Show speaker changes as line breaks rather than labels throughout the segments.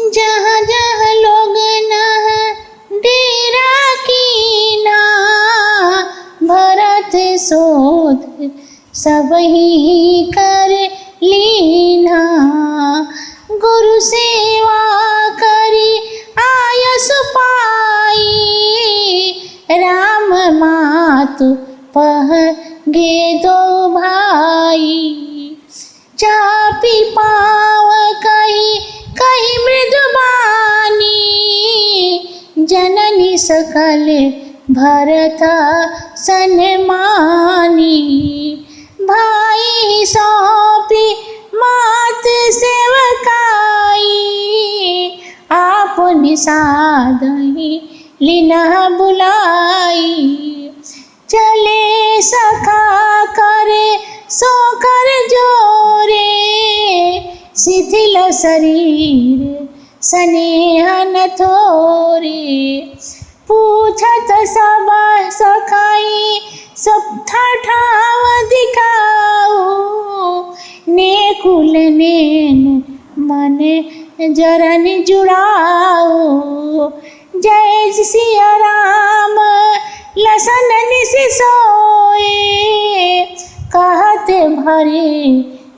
जहाँ जहाँ लोग न डेरा कीना, भरत शोध सब ही कर लीना। गुरु सेवा करी आयस पाई, राम मातु पह गे दो भाई। चापी पाव कही कही मृदुबानी, जननी सकल भरत सन्मानी। भाई सौंपी मात सेवकाई, आप निषादहि लिना बुलाई। चले सखा करे सो कर जोरे, शिथिल शरीर स्नेह न थोरे। पूछत सब सखाई सब ठाव दिखाओ, नेकुल नेन मन जरन जुड़ाओ। जय सिया राम लसन निस सोए, कहत भरे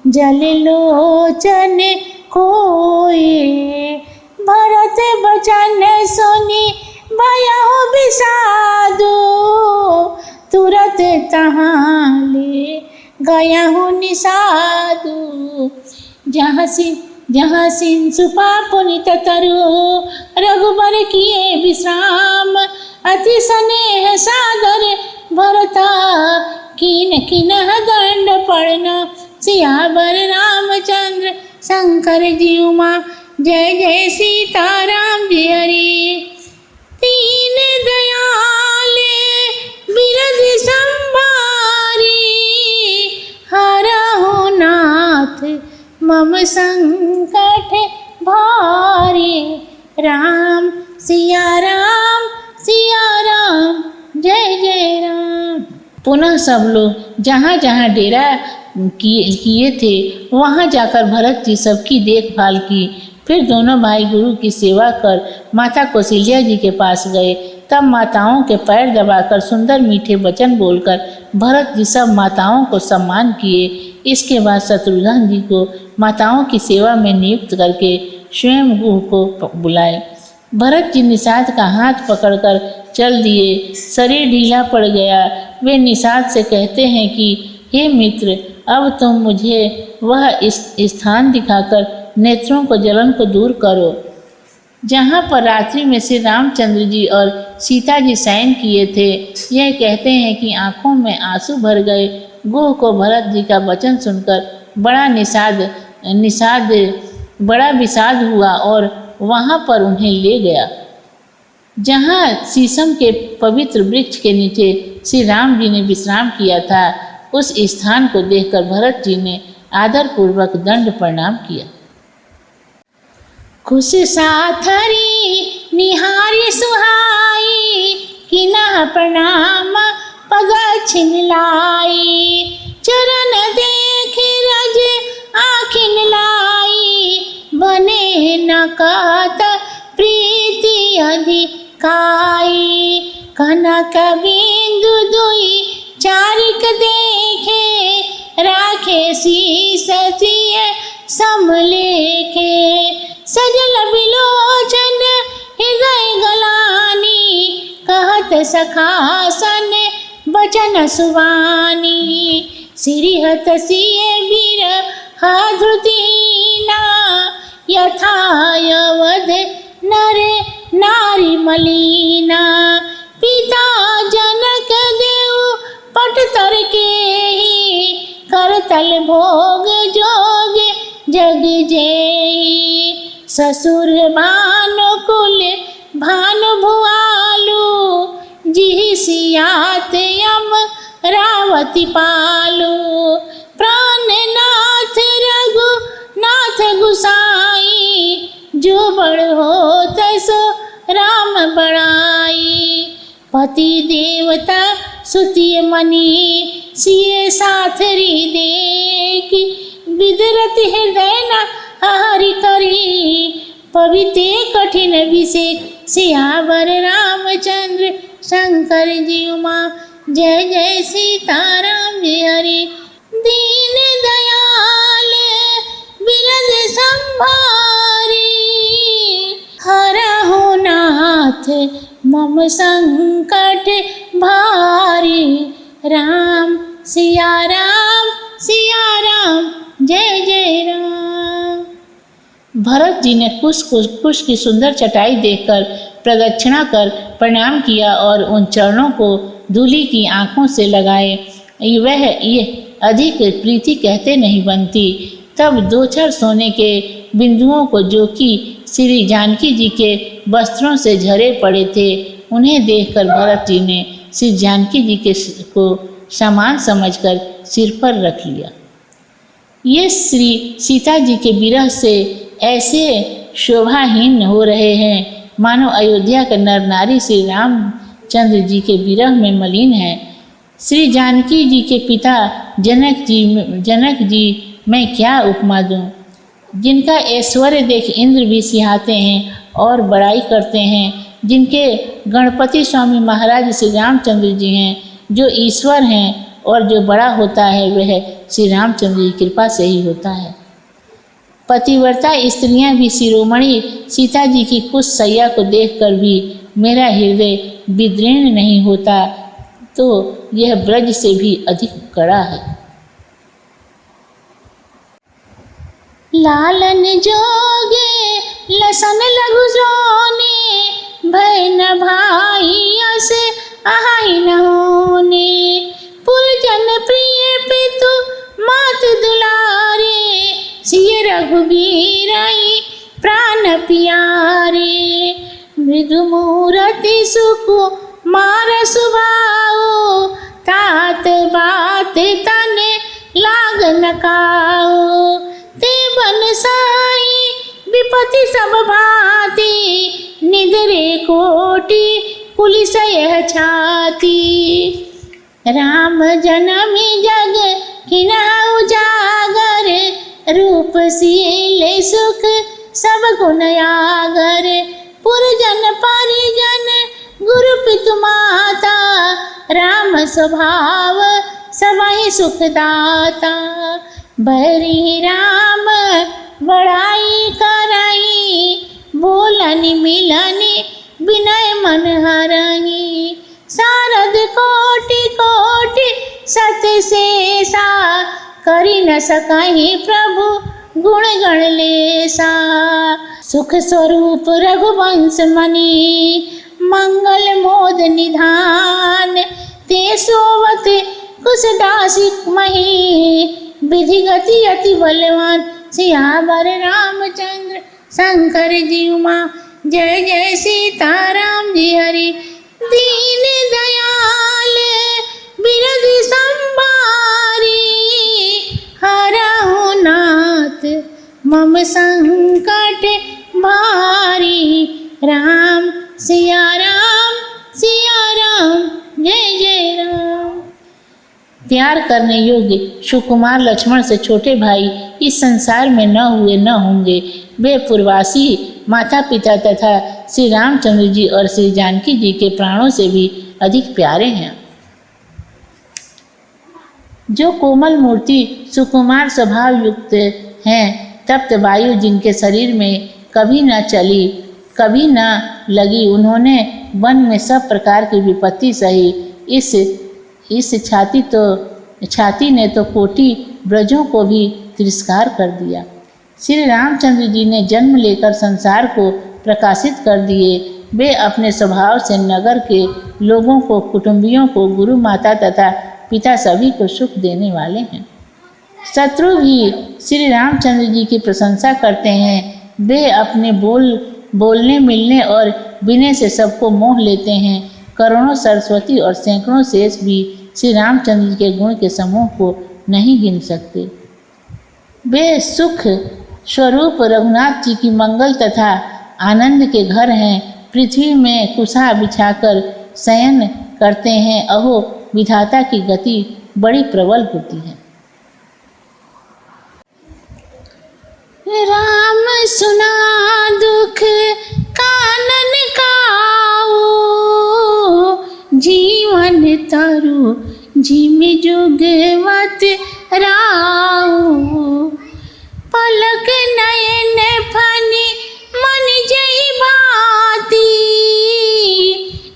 जल लोचन कोए। भरत बचन सुनी भयउ विषादु, तुरत तहाँ ले गयहु निषादु। जहाँ सिन सुपा पुनित तरु, रघुबर किए विश्राम। अति स्नेह सादर भरता, कीन कीनह दंड पड़ना। सियावर रामचंद्र शंकर जी उमा, जय जय सीताराम जी हरि। तीन दयाले बिरध संभारी, हरहु नाथ मम संकट भारी। राम सिया राम जय जय राम। पुनः सब लोग जहाँ जहाँ डेरा किए थे वहाँ जाकर भरत जी सबकी देखभाल की। फिर दोनों भाई गुरु की सेवा कर माता कौशल्या जी के पास गए। तब माताओं के पैर दबाकर सुंदर मीठे वचन बोलकर भरत जी सब माताओं को सम्मान किए। इसके बाद शत्रुघ्न जी को माताओं की सेवा में नियुक्त करके स्वयं गुह को बुलाए। भरत जी निषाद का हाथ पकड़कर चल दिए। शरीर ढीला पड़ गया। वे निषाद से कहते हैं कि हे मित्र, अब तुम मुझे वह इस स्थान दिखाकर नेत्रों को जलन को दूर करो जहाँ पर रात्रि में श्री रामचंद्र जी और सीता जी शयन किए थे। यह कहते हैं कि आंखों में आंसू भर गए। गुह को भरत जी का वचन सुनकर बड़ा विषाद हुआ और वहाँ पर उन्हें ले गया जहाँ शीशम के पवित्र वृक्ष के नीचे श्री राम जी ने विश्राम किया था। उस स्थान को देखकर भरत जी ने आदरपूर्वक दंड प्रणाम किया। खुश साथरी निहारी सुहाई, किना प्रणाम पग छिन लाई। चरण देखे रज आखिन लाई, बने न कहत प्रीति अधिकाई। कनक बिंदु दुई चारिक देखे, राखे शीस सिय समलेखे। सजल बिलोचन हृदय गलानी, कहत सखासन बचन सुवानी। श्रीहत सिय बिरहा धृतिना, यथा यवध नर नारी मलीना। पिता जनक देव पट तर के ही, करतल भोग जोग जग जेहि। ससुर भानुकुल भानु भुआलु, जिहि सियात यम रावती पालु। प्राणनाथ रघुनाथ गुसाई, जो बड़ होत सो राम बड़ाई। पति देवता सुतिय मनी, सिय साथरी देखी। विदरत हृदय न हरि करी, पविते कठिन अभिषेक सियावर रामचंद्र शंकर जी उमा। जय जय सीताराम जय हरि। दीन दयाल बिरद संभारी, हरहु नाथ मम संकट भारी। राम सिया राम जय जय राम। भरत जी ने कुश की सुंदर चटाई देखकर प्रदक्षिणा कर प्रणाम किया और उन चरणों को धूलि की आंखों से लगाए। ये अधिक प्रीति कहते नहीं बनती। तब दो चार सोने के बिंदुओं को, जो कि श्री जानकी जी के वस्त्रों से झरे पड़े थे, उन्हें देखकर भरत जी ने श्री जानकी जी को सामान समझकर सिर पर रख लिया। ये श्री सीता जी के विरह से ऐसे शोभाहीन हो रहे हैं मानो अयोध्या के नर नारी श्री रामचंद्र जी के विरह में मलिन है। श्री जानकी जी के पिता जनक जी मैं क्या उपमा दूँ, जिनका ऐश्वर्य देख इंद्र भी सिहाते हैं और बड़ाई करते हैं, जिनके गणपति स्वामी महाराज श्री रामचंद्र जी हैं, जो ईश्वर हैं, और जो बड़ा होता है वह श्री रामचंद्र की कृपा से ही होता है। पतिव्रता स्त्रियां भी शिरोमणि सीता जी की कुश सैया को देखकर भी मेरा हृदय विदीर्ण नहीं होता, तो यह ब्रज से भी अधिक कड़ा है। लालन जोगे लसन लघु जोने, भय न भाई अस आहाई न होने। पुरजन प्रिय पितु मात दुलारे, सिय रघुबीरई प्राण प्यारे। मृदु मूरति सुकुमार सुभाओ, तात बात तन लाग न काओ। ते बन साई विपति सब भांति, निधरे कोटि पुलिस यह छाती। राम जनमी जग किना उजागर, रूपशील सुख सब गुण आगर। पुरजन परिजन गुरु पितु माता, राम स्वभाव सबहि सुखदाता। बरी राम बड़ाई कराई, बोलनि मिलनि विनय मन हरहि। शारद कोटि कोटि सत शेषा, करि न सकहि प्रभु गुण गण लेसा। सुख स्वरूप रघुवंश मणि, मंगल मोद निधान। ते सोवत कुशदासी मही, विधि गति अति बलवान। सियावर रामचंद्र शंकर जी उमा। जय जय सीताराम जी हरि। दीन दयाल बिरद संभारी, हरहु नाथ मम संकट भारी। राम सिया राम जय जय राम। प्यार करने योग्य सुकुमार लक्ष्मण से छोटे भाई इस संसार में न हुए न होंगे। वे पूर्वासी माता पिता तथा श्री रामचंद्र जी और श्री जानकी जी के प्राणों से भी अधिक प्यारे हैं। जो कोमल मूर्ति सुकुमार स्वभाव युक्त हैं, तप्त वायु जिनके शरीर में कभी न चली कभी न लगी, उन्होंने वन में सब प्रकार की विपत्ति सही। इस छाती ने तो कोटि ब्रजों को भी तिरस्कार कर दिया। श्री रामचंद्र जी ने जन्म लेकर संसार को प्रकाशित कर दिए। वे अपने स्वभाव से नगर के लोगों को, कुटुंबियों को, गुरु माता तथा पिता सभी को सुख देने वाले हैं। शत्रु भी श्री रामचंद्र जी की प्रशंसा करते हैं। वे अपने बोलने मिलने और विनय से सबको मोह लेते हैं। करोड़ों सरस्वती और सैकड़ों शेष भी श्री रामचंद्र जी के गुण के समूह को नहीं गिन सकते। वे सुख स्वरूप रघुनाथ जी की मंगल तथा आनंद के घर हैं। पृथ्वी में कुशा बिछाकर शयन करते हैं। अहो, विधाता की गति बड़ी प्रबल होती है। राम सुना दुख झिम जुगवत राऊ, पलक नयन फनि मन जई भांति,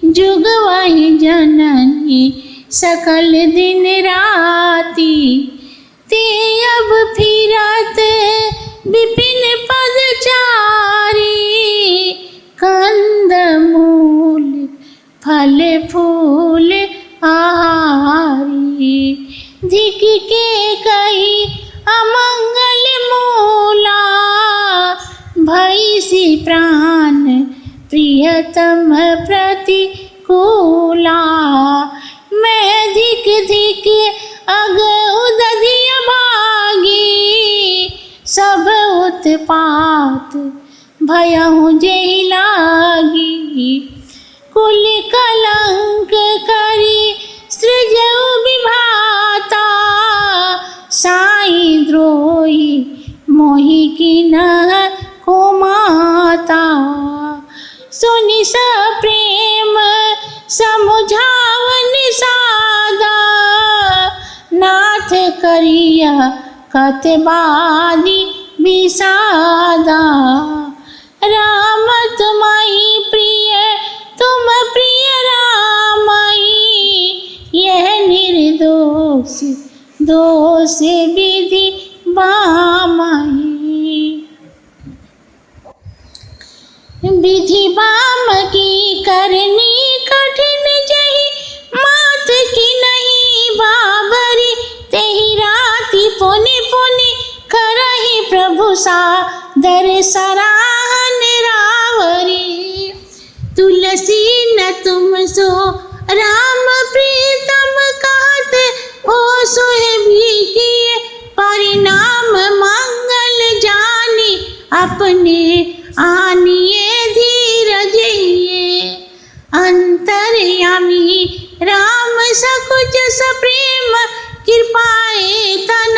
जुगवाहि जननी सकल दिन राति, ते अब फिरत विपिन पदचारी, कंद मूल फल फूल आहारी, धिक के कई अमंगल मूला, भैसी प्राण प्रियतम प्रतिकूला, मैं धिक धिक अग उदधिय भागी, सब उत्पात भयहु जेहि लागी, कुल कलंक करी सृजऊ विभाता, साई द्रोही मोहि किन्ह को माता, सुनि स प्रेम समुझावन सादा, नाथ करिया कतबादी विषादा, राम तुम्हारी प्रिय तुम प्रिय रामई, यह निर्दोष दोष विधि बामई, विधि बाम की करनी कठिन जही, मात की नहीं बाबरी, तेहि राति पुनि पुनि करहि प्रभु सादर सराहन रावरी, तुलसी न तुम सो राम प्रीतम कहत हो, सोहे भी किए परिणाम मंगल जानी, अपने आनिए धीरज ये, अंतर्यामी राम सकुच सप्रेम, कृपाए तन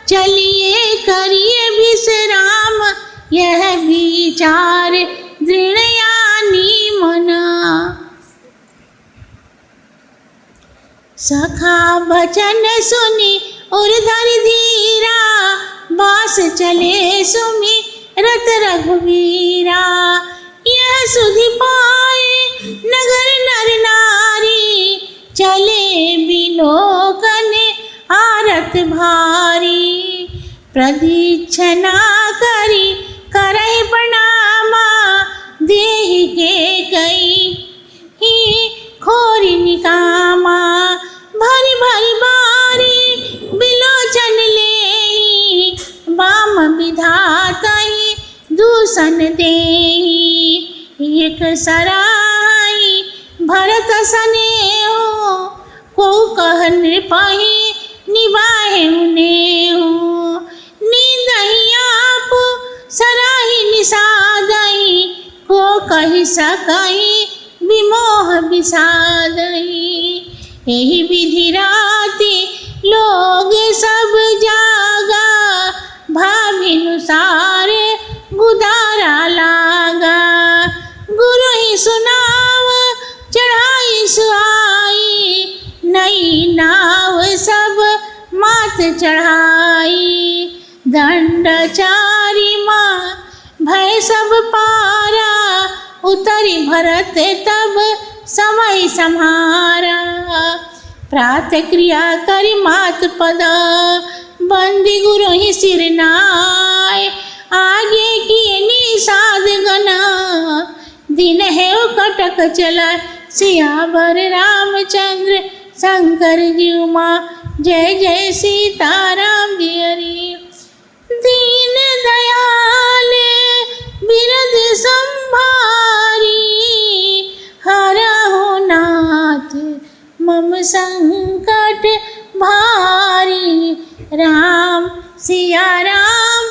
चलिए करिए विश्राम, यह विचार दृढ़यानी मना, सखा बचन सुनि उर्धर धीरा, बास चले सुमि रत रघुवीरा, यह सुधि पाए नगर नर नारी, चले बिलोकन आरत भारी, प्रदीक्षिणा करी करहि प्रणामा, देहि के कई ही खोरी निकामा, भरी भरी बारी बिलोचन लेहि, बाम विधातहि दूषण देहि, एक सराई भरत सनेहु, को कह नृपहि निभाए नेहु, नींदहि आप सराही निषादहि, को कहि सकहि विमोह विषादहि, एहि विधि राति लोग सब जागा, भाविनुसार गुदारा लागा, गुरु ही सुनाव चढ़ाई सुहाई, नई नाव सब मात चढ़ाई, दंडचारी माँ भय सब पारा, उतरी भरत तब समय सम्हारा, प्रातः क्रिया करि मात पद, बंदी गुरु ही सिर नाय, आगे किए निषाद गना, दिन है कटक चला, सियावर रामचंद्र शंकर जी माँ, जय जय सीताराम जी हरि, दीन दयाल बिरद संभारी, हरहु नाथ मम संकट भारी, राम सिया राम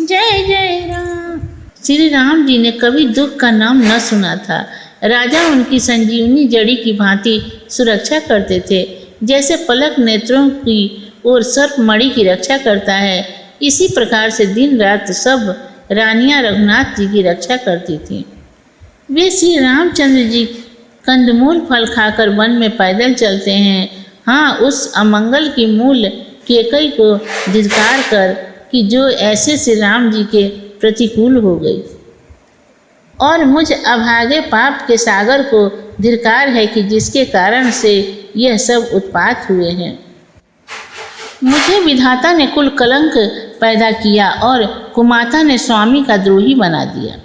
जय जय राम। श्री राम जी ने कभी दुख का नाम न सुना था। राजा उनकी संजीवनी जड़ी की भांति सुरक्षा करते थे, जैसे पलक नेत्रों की ओर सर्प मणि की रक्षा करता है, इसी प्रकार से दिन रात सब रानियां रघुनाथ जी की रक्षा करती थीं। वे श्री रामचंद्र जी कंदमूल फल खाकर वन में पैदल चलते हैं। हाँ, उस अमंगल की मूल केकई को धिक्कार कर कि जो ऐसे श्री राम जी के प्रतिकूल हो गई, और मुझ अभागे पाप के सागर को धिक्कार है कि जिसके कारण से यह सब उत्पात हुए हैं। मुझे विधाता ने कुल कलंक पैदा किया और कुमाता ने स्वामी का द्रोही बना दिया।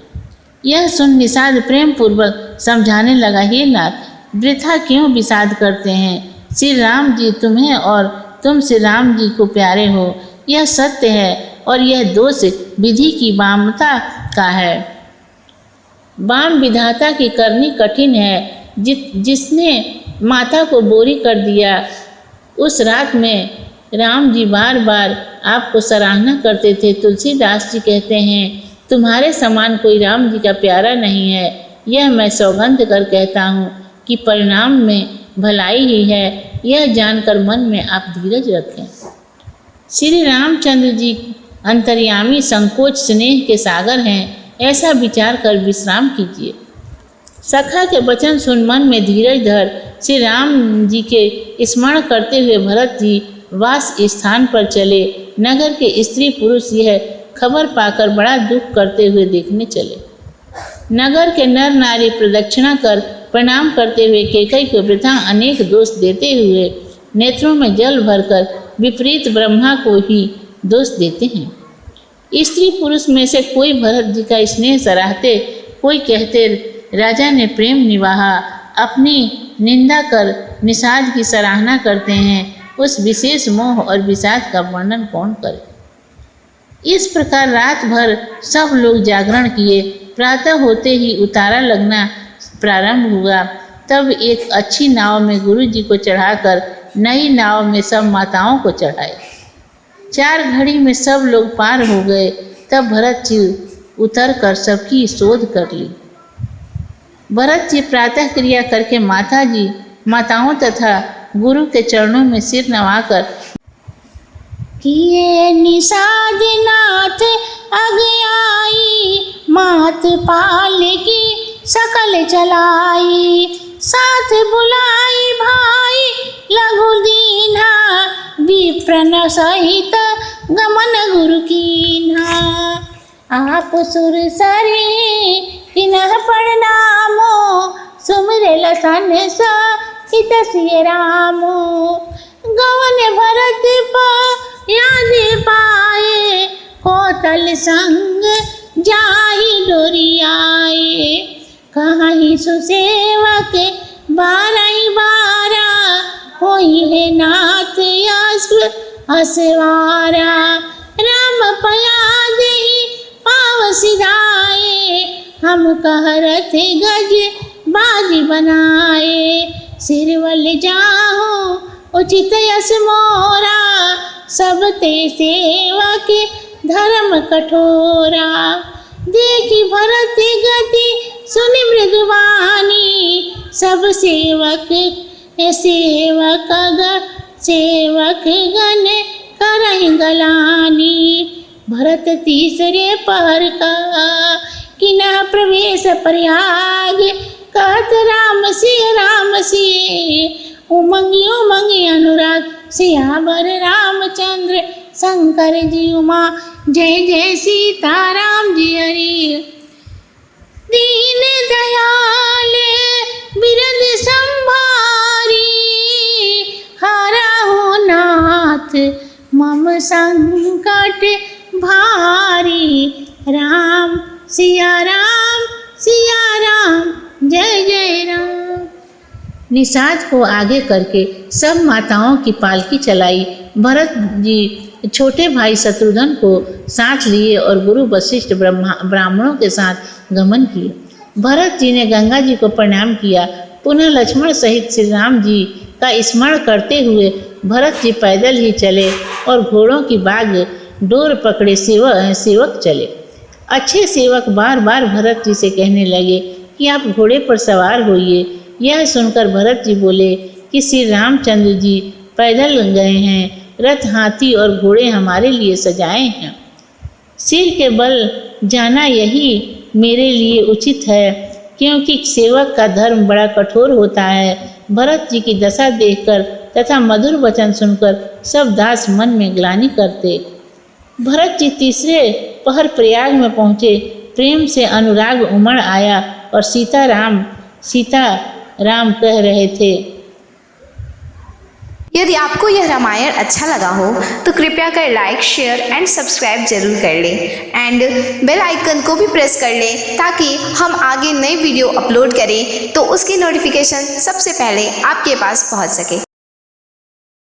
यह सुन निषाद प्रेम पूर्वक समझाने लगा, हे नाथ, वृथा क्यों विषाद करते हैं? श्री राम जी तुम्हें और तुम श्री राम जी को प्यारे हो, यह सत्य है, और यह दोष विधि की वामता का है। वाम विधाता की करनी कठिन है। जिसने माता को बोरी कर दिया, उस रात में राम जी बार बार आपको सराहना करते थे। तुलसीदास जी कहते हैं, तुम्हारे समान कोई राम जी का प्यारा नहीं है। यह मैं सौगंध कर कहता हूँ कि परिणाम में भलाई ही है। यह जानकर मन में आप धीरज रखें। श्री रामचंद्र जी अंतर्यामी संकोच स्नेह के सागर हैं, ऐसा विचार कर विश्राम कीजिए। सखा के वचन सुन मन में धीरज धर श्री राम जी के स्मरण करते हुए भरत जी वास स्थान पर चले। नगर के स्त्री पुरुष यह खबर पाकर बड़ा दुख करते हुए देखने चले। नगर के नर नारी प्रदक्षिणा कर प्रणाम करते हुए केकई को वृथा अनेक दोष देते हुए नेत्रों में जल भरकर विपरीत ब्रह्मा को ही दोष देते हैं। स्त्री पुरुष में से कोई भरत जी का स्नेह सराहते, कोई कहते राजा ने प्रेम निभाया, अपनी निंदा कर निषाद की सराहना करते हैं। उस विशेष मोह और विषाद का वर्णन कौन करे। इस प्रकार रात भर सब लोग जागरण किए। प्रातः होते ही उतारा लगना प्रारंभ हुआ। तब एक अच्छी नाव में गुरु जी को चढ़ाकर नई नाव में सब माताओं को चढ़ाए। 4 घड़ी में सब लोग पार हो गए। तब भरत जी उतर कर सबकी शोध कर ली। भरत जी प्रातः क्रिया करके माताओं तथा गुरु के चरणों में सिर नवाकर किए निषाद नाथ अग आई, मात पाल की सकल चलाई, साथ बुलाई भाई लघु दीना, विप्रन सहित गमन गुरु कीन्हा। आप सुर सरी किन्ह प्रणामो, सुमिरे लसन हित सिय रामो। गवन भरत याद पाए, कौतल संग जाहि डोरियाए। कहीं सुसेवक 12 होई है नाथ असवारा। राम पया दे पाव सिधाए, हम कहरथ गज बाजी बनाए। सिरवल जाहो उचित यश मोरा, सब ते सेवक धर्म कठोरा। देखी भरत गति सुनि मृदुवानी, सब सेवक गण करहि गलानी। भरत तीसरे पहर का किना प्रवेश प्रयाग, कहत राम सिय उमंगी अनुराग। सियावर रामचंद्र शंकर जी उमा, जय जय सीताराम जी हरि। दीन दयाल बिरद संभारी, हरहु नाथ मम संकट भारी। राम सिया राम जय जय राम। निषाद को आगे करके सब माताओं की पालकी चलाई। भरत जी छोटे भाई शत्रुघ्न को साथ लिए और गुरु वशिष्ठ ब्राह्मणों के साथ गमन किए। भरत जी ने गंगा जी को प्रणाम किया। पुनः लक्ष्मण सहित श्री राम जी का स्मरण करते हुए भरत जी पैदल ही चले और घोड़ों की बाग डोर पकड़े सेवक चले। अच्छे सेवक बार बार भरत जी से कहने लगे कि आप घोड़े पर सवार होइए। यह सुनकर भरत जी बोले कि श्री रामचंद्र जी पैदल गए हैं, रथ हाथी और घोड़े हमारे लिए सजाए हैं। सिर के बल जाना यही मेरे लिए उचित है। क्योंकि सेवक का धर्म बड़ा कठोर होता है। भरत जी की दशा देखकर तथा मधुर वचन सुनकर सब दास मन में ग्लानि करते। भरत जी तीसरे पहर प्रयाग में पहुँचे। प्रेम से अनुराग उमड़ आया और सीता राम कह रहे थे।
यदि आपको यह रामायण अच्छा लगा हो तो कृपया कर लाइक, शेयर एंड सब्सक्राइब जरूर कर लें एंड बेल आइकन को भी प्रेस कर लें ताकि हम आगे नए वीडियो अपलोड करें तो उसकी नोटिफिकेशन सबसे पहले आपके पास पहुंच सके।